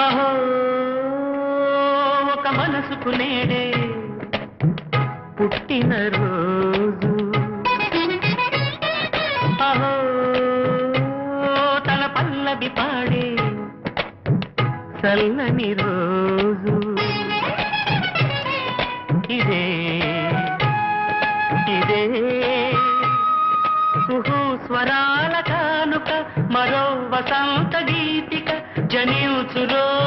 అహో ఒక మనసుకు నేడే పుట్టిన రోజు, అహో తన పల్లవి పాడే చల్లని రోజు. ఇదే ఇదే కుహు స్వరాల కానుక, మరో వసంత గీతిక జనించు రోజు.